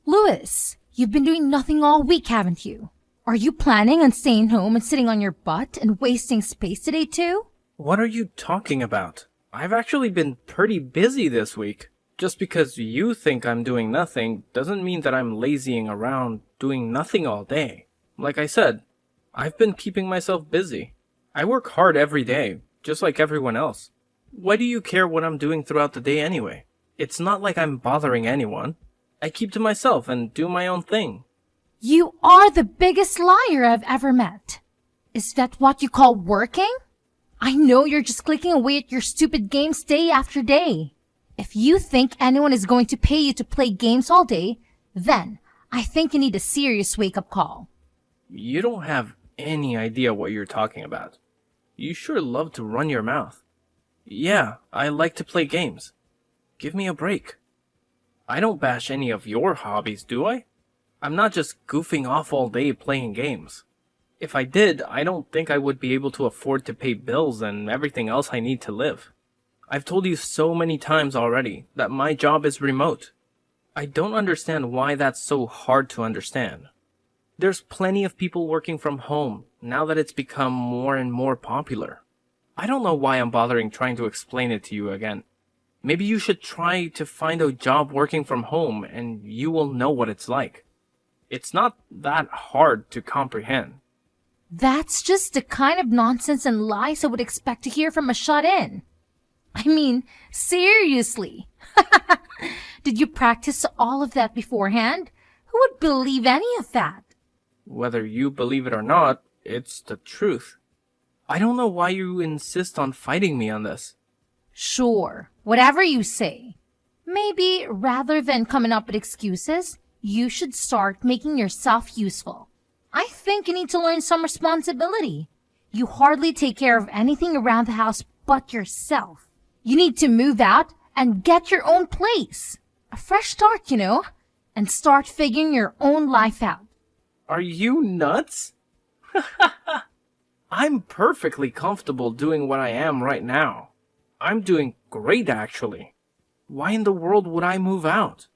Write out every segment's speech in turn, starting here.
Louis, you've been doing nothing all week, haven't you? Are you planning on staying home and sitting on your butt and wasting space today too? What are you talking about? I've actually been pretty busy this week. Just because you think I'm doing nothing doesn't mean that I'm lazying around doing nothing all day. Like I said, I've been keeping myself busy. I work hard every day, just like everyone else. Why do you care what I'm doing throughout the day anyway? It's not like I'm bothering anyone. I keep to myself and do my own thing. You are the biggest liar I've ever met. Is that what you call working? I know you're just clicking away at your stupid games day after day. If you think anyone is going to pay you to play games all day, then I think you need a serious wake-up call. You don't have any idea what you're talking about. You sure love to run your mouth. Yeah, I like to play games. Give me a break. I don't bash any of your hobbies, do I? I'm not just goofing off all day playing games. If I did, I don't think I would be able to afford to pay bills and everything else I need to live. I've told you so many times already that my job is remote. I don't understand why that's so hard to understand. There's plenty of people working from home now that it's become more and more popular. I don't know why I'm bothering trying to explain it to you again. Maybe you should try to find a job working from home and you will know what it's like. It's not that hard to comprehend. That's just the kind of nonsense and lies I would expect to hear from a shut-in. I mean, seriously. Did you practice all of that beforehand? Who would believe any of that? Whether you believe it or not, it's the truth. I don't know why you insist on fighting me on this. Sure, whatever you say. Maybe rather than coming up with excuses, you should start making yourself useful. I think you need to learn some responsibility. You hardly take care of anything around the house but yourself. You need to move out and get your own place. A fresh start, and start figuring your own life out. Are you nuts? I'm perfectly comfortable doing what I am right now. I'm doing great, actually. Why in the world would I move out?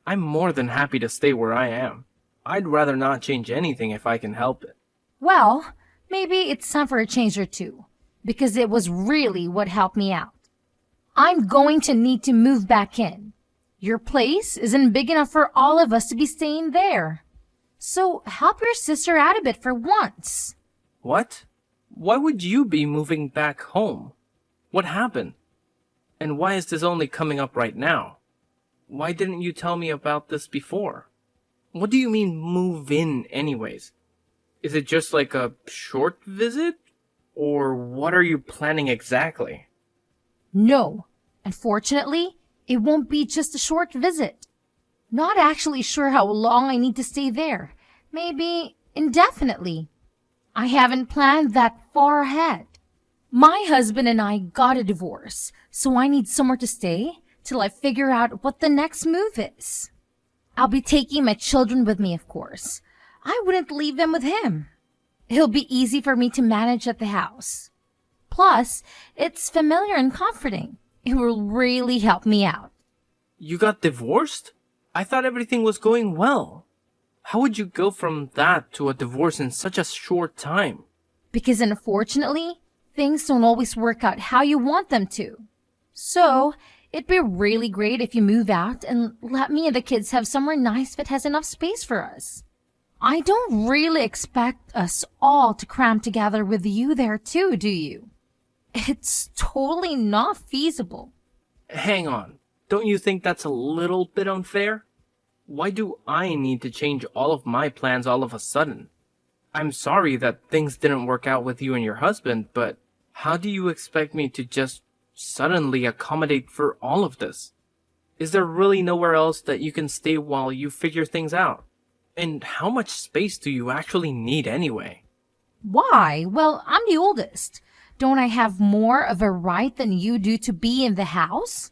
I'm more than happy to stay where I am. I'd rather not change anything if I can help it. Well, maybe it's time for a change or two, because it was really what helped me out. I'm going to need to move back in. Your place isn't big enough for all of us to be staying there. So help your sister out a bit for once. What? Why would you be moving back home? What happened? And why is this only coming up right now? Why didn't you tell me about this before? What do you mean move in anyways? Is it just like a short visit? Or what are you planning exactly? No, unfortunately, it won't be just a short visit. Not actually sure how long I need to stay there. Maybe indefinitely. I haven't planned that far ahead. My husband and I got a divorce, so I need somewhere to stay till I figure out what the next move is. I'll be taking my children with me, of course. I wouldn't leave them with him. It'll be easy for me to manage at the house. Plus, it's familiar and comforting. It will really help me out. You got divorced? I thought everything was going well. How would you go from that to a divorce in such a short time? Because unfortunately, things don't always work out how you want them to. So, it'd be really great if you move out and let me and the kids have somewhere nice that has enough space for us. I don't really expect us all to cram together with you there too, do you? It's totally not feasible. Hang on. Don't you think that's a little bit unfair? Why do I need to change all of my plans all of a sudden? I'm sorry that things didn't work out with you and your husband, but how do you expect me to just suddenly accommodate for all of this? Is there really nowhere else that you can stay while you figure things out? And how much space do you actually need anyway? Why? Well, I'm the oldest. Don't I have more of a right than you do to be in the house?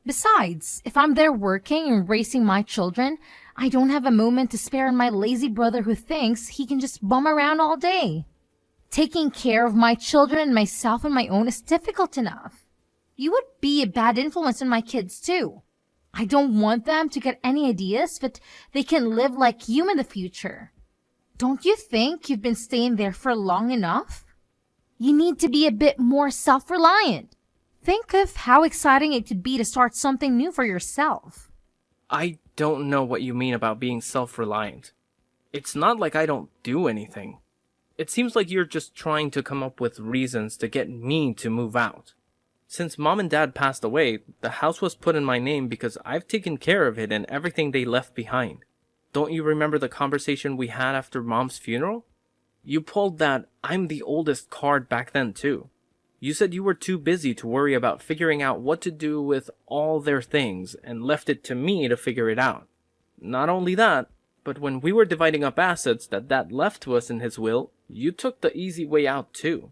Besides, if I'm there working and raising my children, I don't have a moment to spare on my lazy brother who thinks he can just bum around all day. Taking care of my children and myself on my own is difficult enough. You would be a bad influence on my kids too. I don't want them to get any ideas that they can live like you in the future. Don't you think you've been staying there for long enough? You need to be a bit more self-reliant. Think of how exciting it could be to start something new for yourself. I don't know what you mean about being self-reliant. It's not like I don't do anything. It seems like you're just trying to come up with reasons to get me to move out. Since Mom and Dad passed away, the house was put in my name because I've taken care of it and everything they left behind. Don't you remember the conversation we had after Mom's funeral? You pulled that "I'm the oldest" card back then too. You said you were too busy to worry about figuring out what to do with all their things and left it to me to figure it out. Not only that, but when we were dividing up assets that Dad left to us in his will, you took the easy way out too.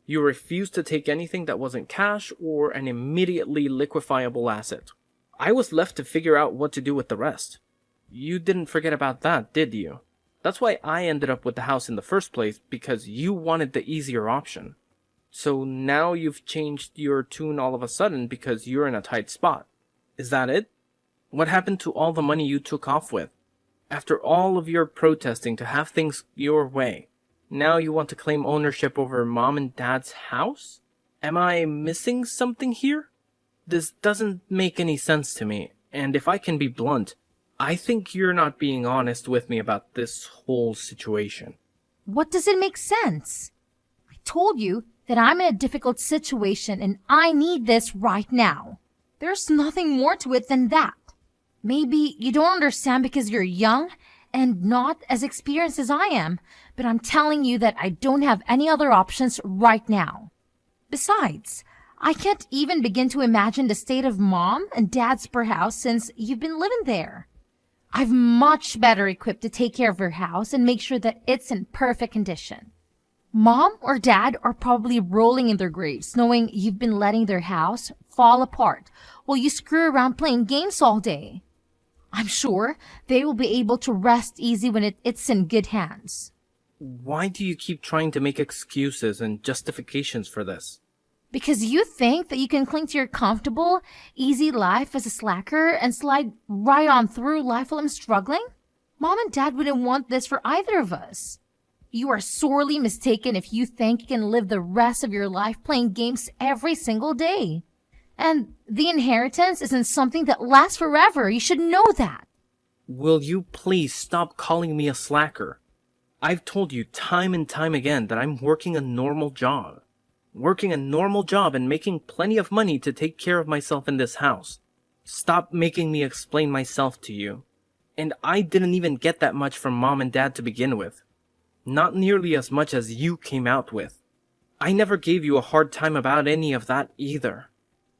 You refused to take anything that wasn't cash or an immediately liquefiable asset. I was left to figure out what to do with the rest. You didn't forget about that, did you? That's why I ended up with the house in the first place, because you wanted the easier option. So now you've changed your tune all of a sudden because you're in a tight spot. Is that it? What happened to all the money you took off with? After all of your protesting to have things your way, now you want to claim ownership over Mom and Dad's house? Am I missing something here? This doesn't make any sense to me, and if I can be blunt, I think you're not being honest with me about this whole situation. What does it make sense? I told you that I'm in a difficult situation and I need this right now. There's nothing more to it than that. Maybe you don't understand because you're young and not as experienced as I am, but I'm telling you that I don't have any other options right now. Besides, I can't even begin to imagine the state of Mom and Dad's spare house since you've been living there. I'm much better equipped to take care of your house and make sure that it's in perfect condition. Mom or Dad are probably rolling in their graves knowing you've been letting their house fall apart while you screw around playing games all day. I'm sure they will be able to rest easy when it's in good hands. Why do you keep trying to make excuses and justifications for this? Because you think that you can cling to your comfortable, easy life as a slacker and slide right on through life while I'm struggling? Mom and Dad wouldn't want this for either of us. You are sorely mistaken if you think you can live the rest of your life playing games every single day. And the inheritance isn't something that lasts forever. You should know that. Will you please stop calling me a slacker? I've told you time and time again that I'm working a normal job. Working a normal job and making plenty of money to take care of myself in this house. Stop making me explain myself to you. And I didn't even get that much from Mom and Dad to begin with. Not nearly as much as you came out with. I never gave you a hard time about any of that either.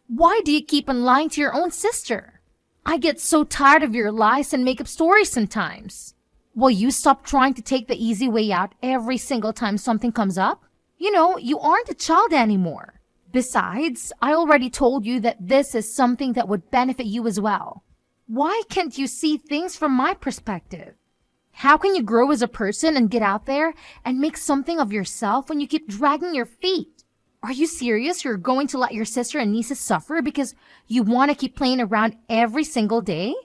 Why do you keep on lying to your own sister? I get so tired of your lies and make-up stories sometimes. Will you stop trying to take the easy way out every single time something comes up? You know, you aren't a child anymore. Besides, I already told you that this is something that would benefit you as well. Why can't you see things from my perspective? How can you grow as a person and get out there and make something of yourself when you keep dragging your feet? Are you serious? You're going to let your sister and nieces suffer because you want to keep playing around every single day?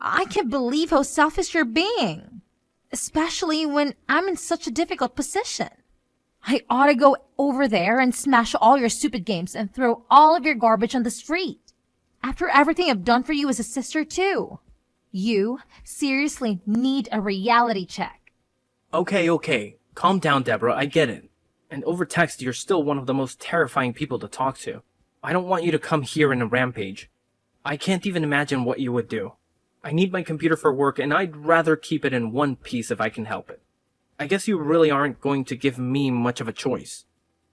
I can't believe how selfish you're being, especially when I'm in such a difficult position. I ought to go over there and smash all your stupid games and throw all of your garbage on the street. After everything I've done for you as a sister too. You seriously need a reality check. Okay. Calm down, Deborah. I get it. And over text, you're still one of the most terrifying people to talk to. I don't want you to come here in a rampage. I can't even imagine what you would do. I need my computer for work, and I'd rather keep it in one piece if I can help it. I guess you really aren't going to give me much of a choice.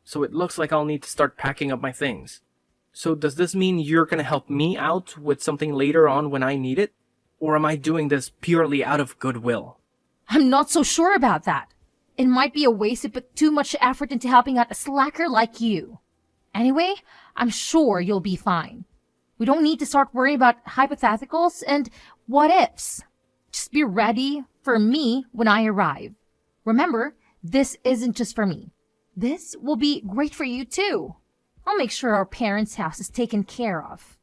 So it looks like I'll need to start packing up my things. So does this mean you're going to help me out with something later on when I need it? Or am I doing this purely out of goodwill? I'm not so sure about that. It might be a waste to put too much effort into helping out a slacker like you. Anyway, I'm sure you'll be fine. We don't need to start worrying about hypotheticals and what-ifs. Just be ready for me when I arrive. Remember, this isn't just for me. This will be great for you too. I'll make sure our parents' house is taken care of.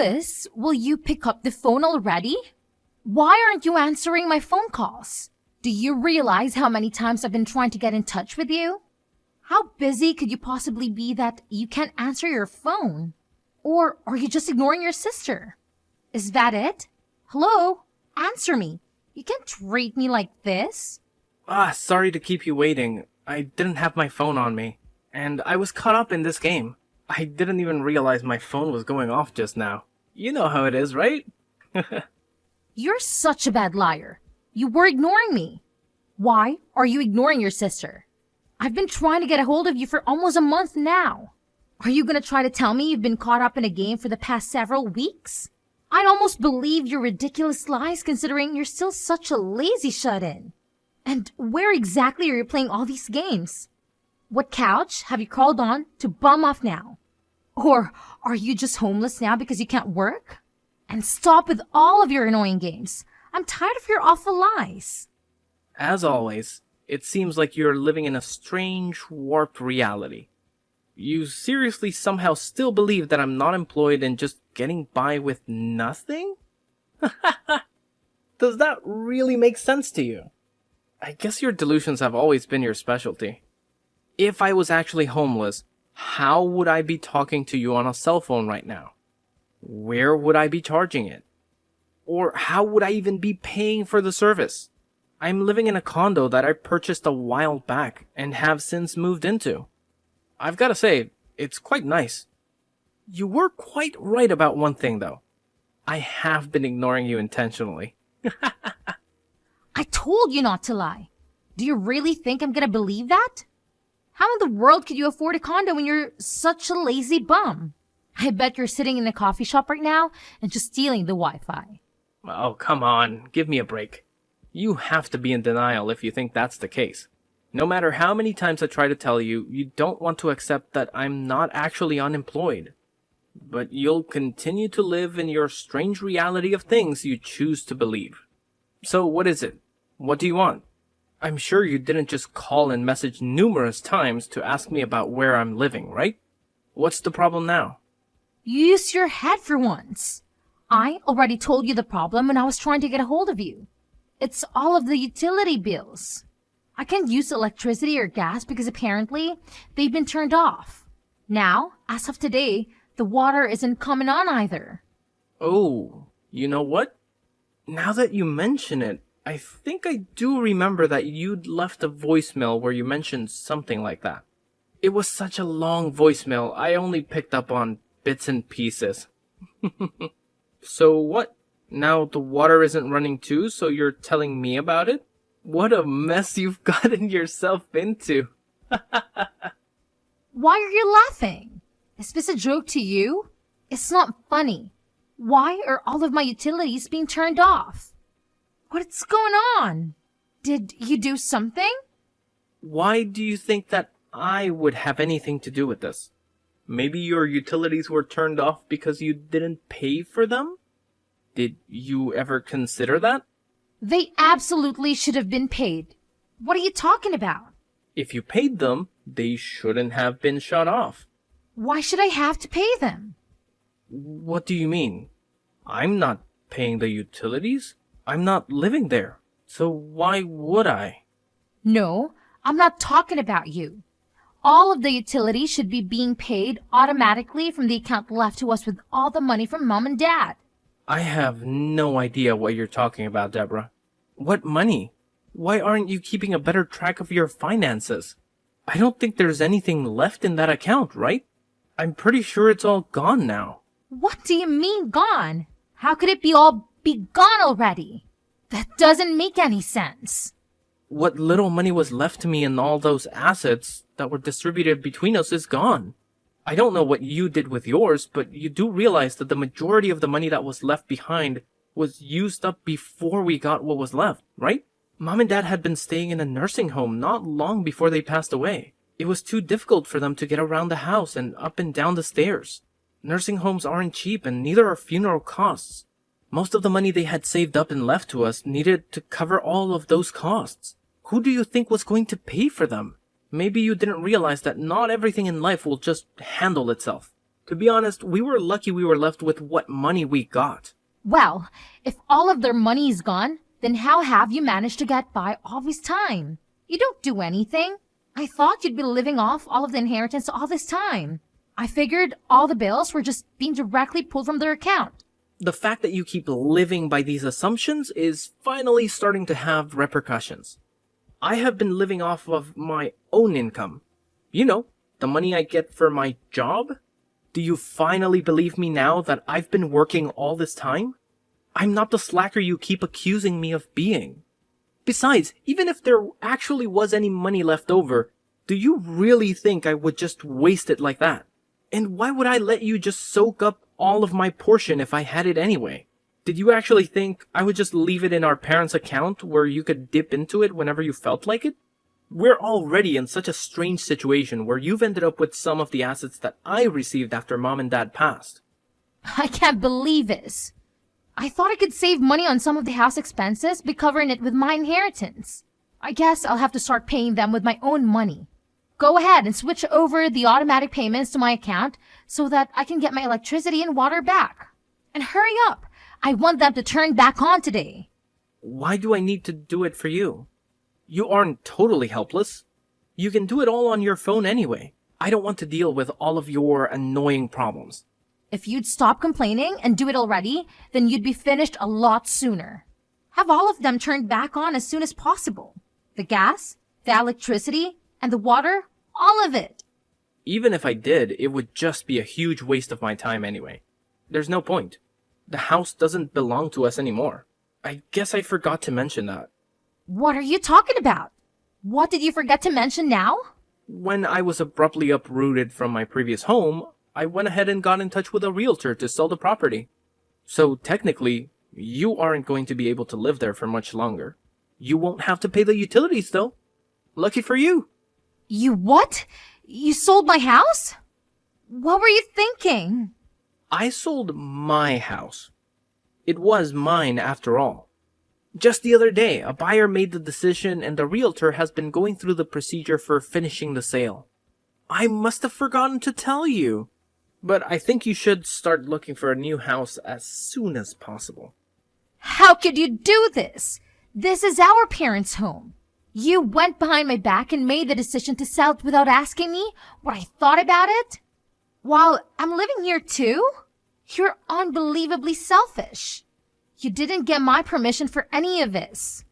Sis, will you pick up the phone already? Why aren't you answering my phone calls? Do you realize how many times I've been trying to get in touch with you? How busy could you possibly be that you can't answer your phone? Or are you just ignoring your sister? Is that it? Hello? Answer me. You can't treat me like this. Sorry to keep you waiting. I didn't have my phone on me, and I was caught up in this game. I didn't even realize my phone was going off just now. You know how it is, right? You're such a bad liar. You were ignoring me. Why are you ignoring your sister? I've been trying to get a hold of you for almost a month now. Are you gonna try to tell me you've been caught up in a game for the past several weeks? I'd almost believe your ridiculous lies considering you're still such a lazy shut-in. And where exactly are you playing all these games? What couch have you crawled on to bum off now? Or are you just homeless now because you can't work? And stop with all of your annoying games. I'm tired of your awful lies. As always, it seems like you're living in a strange, warped reality. You seriously somehow still believe that I'm not employed and just getting by with nothing? Does that really make sense to you? I guess your delusions have always been your specialty. If I was actually homeless, how would I be talking to you on a cell phone right now? Where would I be charging it? Or how would I even be paying for the service? I'm living in a condo that I purchased a while back and have since moved into. I've got to say, it's quite nice. You were quite right about one thing, though. I have been ignoring you intentionally. I told you not to lie. Do you really think I'm gonna believe that? How in the world could you afford a condo when you're such a lazy bum? I bet you're sitting in a coffee shop right now and just stealing the Wi-Fi. Oh, come on. Give me a break. You have to be in denial if you think that's the case. No matter how many times I try to tell you, you don't want to accept that I'm not actually unemployed. But you'll continue to live in your strange reality of things you choose to believe. So what is it? What do you want? I'm sure you didn't just call and message numerous times to ask me about where I'm living, right? What's the problem now? Use your head for once. I already told you the problem when I was trying to get a hold of you. It's all of the utility bills. I can't use electricity or gas because apparently they've been turned off. Now, as of today, the water isn't coming on either. Oh, you know what? Now that you mention it, I think I do remember that you'd left a voicemail where you mentioned something like that. It was such a long voicemail, I only picked up on bits and pieces. So what? Now the water isn't running too, so you're telling me about it? What a mess you've gotten yourself into. Why are you laughing? Is this a joke to you? It's not funny. Why are all of my utilities being turned off? What's going on? Did you do something? Why do you think that I would have anything to do with this? Maybe your utilities were turned off because you didn't pay for them? Did you ever consider that? They absolutely should have been paid. What are you talking about? If you paid them, they shouldn't have been shut off. Why should I have to pay them? What do you mean? I'm not paying the utilities. I'm not living there. So why would I? No, I'm not talking about you. All of the utilities should be being paid automatically from the account left to us with all the money from Mom and Dad. I have no idea what you're talking about, Deborah. What money? Why aren't you keeping a better track of your finances? I don't think there's anything left in that account, right? I'm pretty sure it's all gone now. What do you mean gone? How could it be all be gone already? That doesn't make any sense. What little money was left to me in all those assets that were distributed between us is gone. I don't know what you did with yours, but you do realize that the majority of the money that was left behind was used up before we got what was left, right? Mom and Dad had been staying in a nursing home not long before they passed away. It was too difficult for them to get around the house and up and down the stairs. Nursing homes aren't cheap and neither are funeral costs. Most of the money they had saved up and left to us needed to cover all of those costs. Who do you think was going to pay for them? Maybe you didn't realize that not everything in life will just handle itself. To be honest, we were lucky we were left with what money we got. Well, if all of their money is gone, then how have you managed to get by all this time? You don't do anything. I thought you'd be living off all of the inheritance all this time. I figured all the bills were just being directly pulled from their account. The fact that you keep living by these assumptions is finally starting to have repercussions. I have been living off of my own income. You know, the money I get for my job. Do you finally believe me now that I've been working all this time? I'm not the slacker you keep accusing me of being. Besides, even if there actually was any money left over, do you really think I would just waste it like that? And why would I let you just soak up all of my portion if I had it anyway? Did you actually think I would just leave it in our parents' account where you could dip into it whenever you felt like it? We're already in such a strange situation where you've ended up with some of the assets that I received after Mom and Dad passed. I can't believe this. I thought I could save money on some of the house expenses by covering it with my inheritance. I guess I'll have to start paying them with my own money. Go ahead and switch over the automatic payments to my account so that I can get my electricity and water back. And hurry up. I want them to turn back on today. Why do I need to do it for you? You aren't totally helpless. You can do it all on your phone anyway. I don't want to deal with all of your annoying problems. If you'd stop complaining and do it already, then you'd be finished a lot sooner. Have all of them turned back on as soon as possible. The gas, the electricity, and the water, all of it. Even if I did, it would just be a huge waste of my time anyway. There's no point. The house doesn't belong to us anymore. I guess I forgot to mention that. What are you talking about? What did you forget to mention now? When I was abruptly uprooted from my previous home, I went ahead and got in touch with a realtor to sell the property. So technically, you aren't going to be able to live there for much longer. You won't have to pay the utilities though. Lucky for you. You what? You sold my house? What were you thinking? I sold my house. It was mine after all. Just the other day, a buyer made the decision and the realtor has been going through the procedure for finishing the sale. I must have forgotten to tell you. But I think you should start looking for a new house as soon as possible. How could you do this? This is our parents' home. You went behind my back and made the decision to sell it without asking me what I thought about it? While I'm living here too? You're unbelievably selfish. You didn't get my permission for any of this.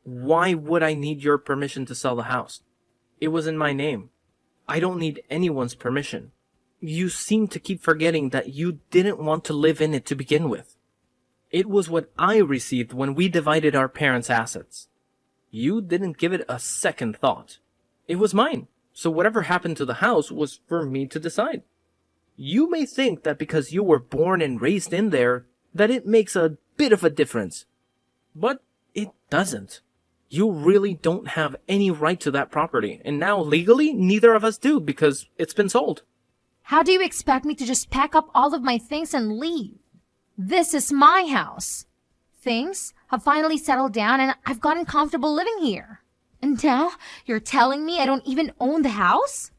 Why would I need your permission to sell the house? It was in my name. I don't need anyone's permission. You seem to keep forgetting that you didn't want to live in it to begin with. It was what I received when we divided our parents' assets. You didn't give it a second thought. It was mine, so whatever happened to the house was for me to decide. You may think that because you were born and raised in there, that it makes a bit of a difference. But it doesn't. You really don't have any right to that property, and now legally neither of us do because it's been sold. How do you expect me to just pack up all of my things and leave? This is my house. Things have finally settled down and I've gotten comfortable living here. And now you're telling me I don't even own the house?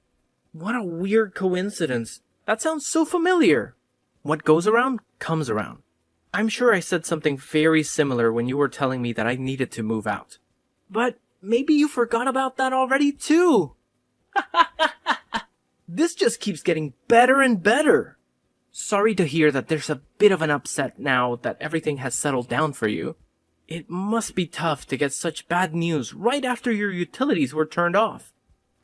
What a weird coincidence. That sounds so familiar. What goes around comes around. I'm sure I said something very similar when you were telling me that I needed to move out. But maybe you forgot about that already too. This just keeps getting better and better. Sorry to hear that there's a bit of an upset now that everything has settled down for you. It must be tough to get such bad news right after your utilities were turned off.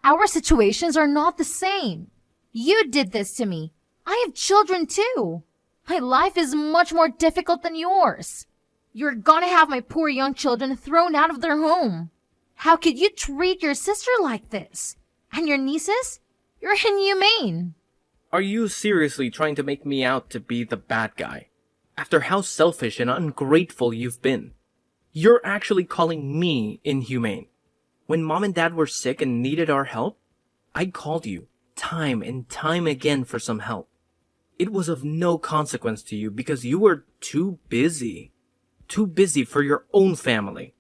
Our situations are not the same. You did this to me. I have children too. My life is much more difficult than yours. You're gonna have my poor young children thrown out of their home. How could you treat your sister like this? And your nieces? You're inhumane. Are you seriously trying to make me out to be the bad guy? After how selfish and ungrateful you've been. You're actually calling me inhumane. When Mom and Dad were sick and needed our help, I called you time and time again for some help. It was of no consequence to you because you were too busy. Too busy for your own family.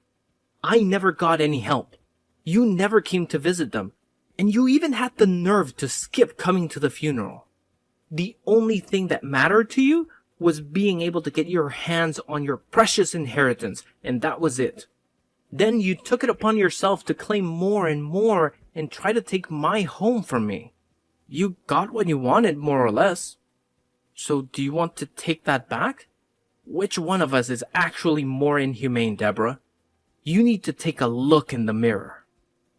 I never got any help. You never came to visit them. And you even had the nerve to skip coming to the funeral. The only thing that mattered to you was being able to get your hands on your precious inheritance, and that was it. Then you took it upon yourself to claim more and more and try to take my home from me. You got what you wanted, more or less. So do you want to take that back? Which one of us is actually more inhumane, Deborah? You need to take a look in the mirror.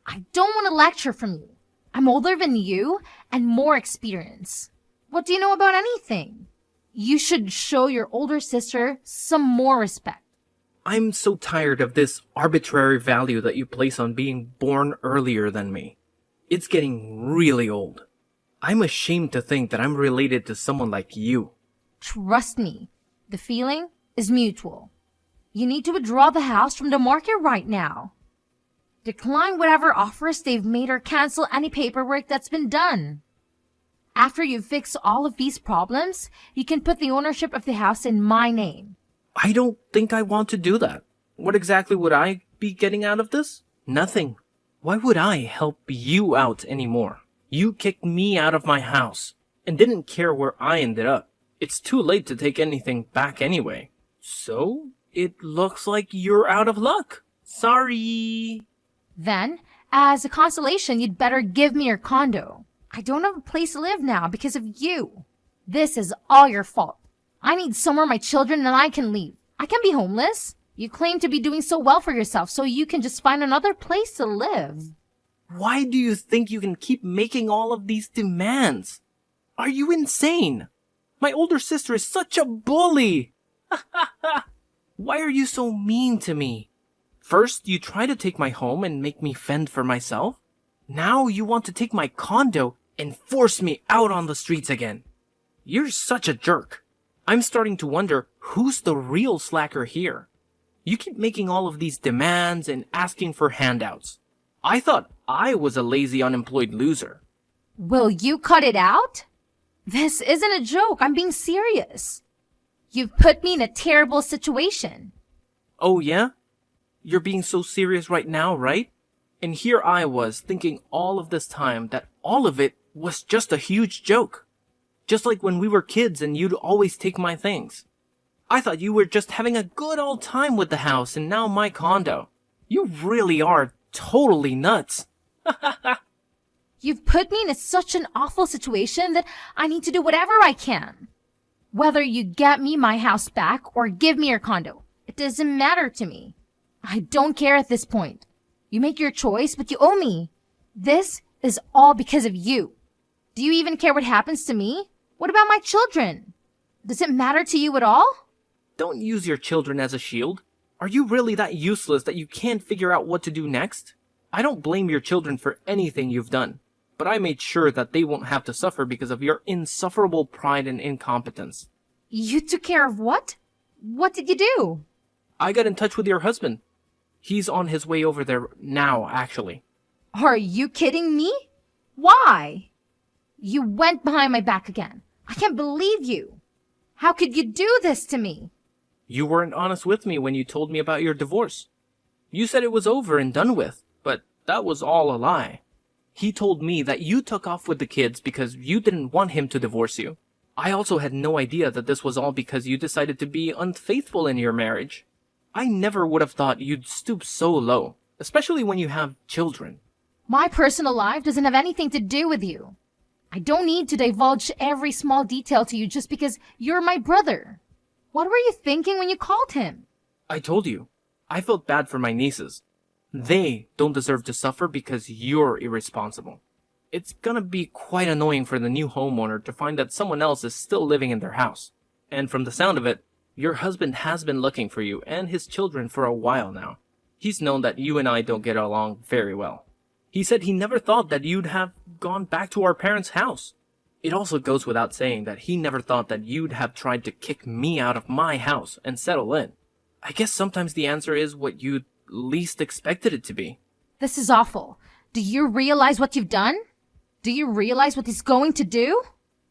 I don't want a lecture from you. I'm older than you and more experience. What do you know about anything? You should show your older sister some more respect. I'm so tired of this arbitrary value that you place on being born earlier than me. It's getting really old. I'm ashamed to think that I'm related to someone like you. Trust me, the feeling is mutual. You need to withdraw the house from the market right now. Decline whatever offers they've made or cancel any paperwork that's been done. After you fix all of these problems, you can put the ownership of the house in my name. I don't think I want to do that. What exactly would I be getting out of this? Nothing. Why would I help you out anymore? You kicked me out of my house and didn't care where I ended up. It's too late to take anything back anyway. So, it looks like you're out of luck. Sorry. Then, as a consolation, you'd better give me your condo. I don't have a place to live now because of you. This is all your fault. I need somewhere my children and I can leave. I can be homeless. You claim to be doing so well for yourself, so you can just find another place to live. Why do you think you can keep making all of these demands? Are you insane? My older sister is such a bully. Why are you so mean to me? First, you try to take my home and make me fend for myself. Now you want to take my condo and force me out on the streets again. You're such a jerk. I'm starting to wonder who's the real slacker here. You keep making all of these demands and asking for handouts. I thought I was a lazy unemployed loser. Will you cut it out? This isn't a joke. I'm being serious. You've put me in a terrible situation. Oh yeah? You're being so serious right now, right? And here I was thinking all of this time that all of it was just a huge joke. Just like when we were kids and you'd always take my things. I thought you were just having a good old time with the house and now my condo. You really are totally nuts. You've put me in such an awful situation that I need to do whatever I can. Whether you get me my house back or give me your condo, it doesn't matter to me. I don't care at this point. You make your choice, but you owe me. This is all because of you. Do you even care what happens to me? What about my children? Does it matter to you at all? Don't use your children as a shield. Are you really that useless that you can't figure out what to do next? I don't blame your children for anything you've done, but I made sure that they won't have to suffer because of your insufferable pride and incompetence. You took care of what? What did you do? I got in touch with your husband. He's on his way over there now, actually. Are you kidding me? Why? You went behind my back again. I can't believe you. How could you do this to me? You weren't honest with me when you told me about your divorce. You said it was over and done with, but that was all a lie. He told me that you took off with the kids because you didn't want him to divorce you. I also had no idea that this was all because you decided to be unfaithful in your marriage. I never would have thought you'd stoop so low, especially when you have children. My personal life doesn't have anything to do with you. I don't need to divulge every small detail to you just because you're my brother. What were you thinking when you called him? I told you. I felt bad for my nieces. They don't deserve to suffer because you're irresponsible. It's gonna be quite annoying for the new homeowner to find that someone else is still living in their house. And from the sound of it, your husband has been looking for you and his children for a while now. He's known that you and I don't get along very well. He said he never thought that you'd have gone back to our parents' house. It also goes without saying that he never thought that you'd have tried to kick me out of my house and settle in. I guess sometimes the answer is what you least expected it to be. This is awful. Do you realize what you've done? Do you realize what he's going to do?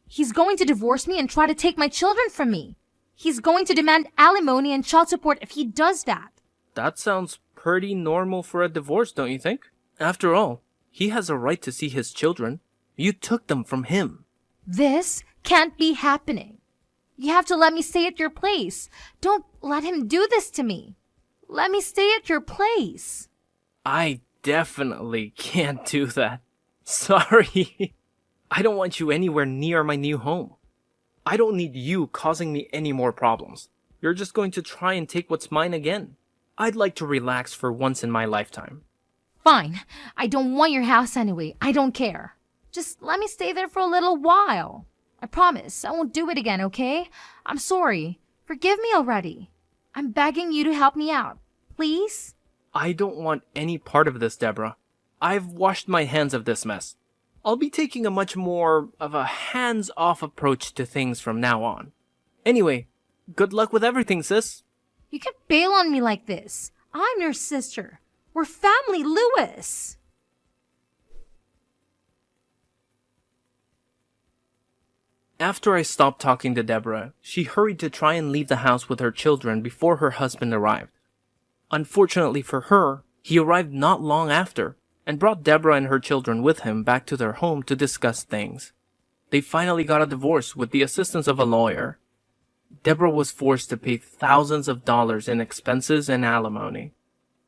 He's going to divorce me and try to take my children from me. He's going to demand alimony and child support if he does that. That sounds pretty normal for a divorce, don't you think? After all, he has a right to see his children. You took them from him. This can't be happening. You have to let me stay at your place. Don't let him do this to me. Let me stay at your place. I definitely can't do that. Sorry. I don't want you anywhere near my new home. I don't need you causing me any more problems. You're just going to try and take what's mine again. I'd like to relax for once in my lifetime. Fine. I don't want your house anyway. I don't care. Just let me stay there for a little while. I promise I won't do it again, okay? I'm sorry. Forgive me already. I'm begging you to help me out. Please? I don't want any part of this, Deborah. I've washed my hands of this mess. I'll be taking a much more of a hands-off approach to things from now on. Anyway, good luck with everything, sis. You can bail on me like this. I'm your sister. We're family, Lewis. After I stopped talking to Deborah, she hurried to try and leave the house with her children before her husband arrived. Unfortunately for her, he arrived not long after and brought Deborah and her children with him back to their home to discuss things. They finally got a divorce with the assistance of a lawyer. Deborah was forced to pay thousands of dollars in expenses and alimony.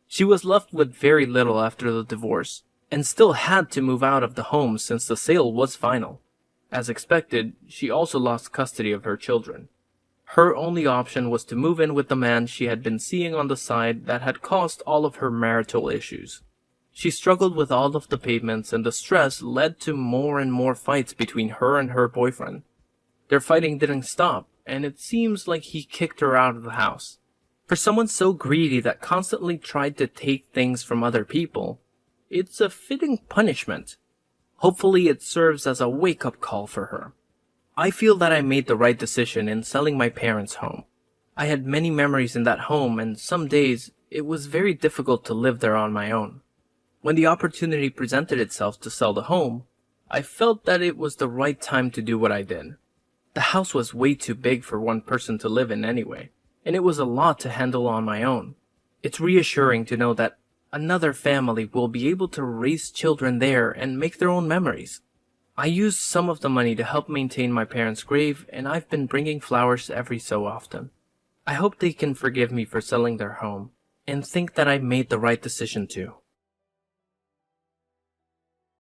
She was left with very little after the divorce and still had to move out of the home since the sale was final. As expected, she also lost custody of her children. Her only option was to move in with the man she had been seeing on the side that had caused all of her marital issues. She struggled with all of the payments, and the stress led to more and more fights between her and her boyfriend. Their fighting didn't stop, and it seems like he kicked her out of the house. For someone so greedy that constantly tried to take things from other people, it's a fitting punishment. Hopefully it serves as a wake-up call for her. I feel that I made the right decision in selling my parents' home. I had many memories in that home, and some days it was very difficult to live there on my own. When the opportunity presented itself to sell the home, I felt that it was the right time to do what I did. The house was way too big for one person to live in anyway, and it was a lot to handle on my own. It's reassuring to know that another family will be able to raise children there and make their own memories. I used some of the money to help maintain my parents' grave, and I've been bringing flowers every so often. I hope they can forgive me for selling their home and think that I made the right decision too.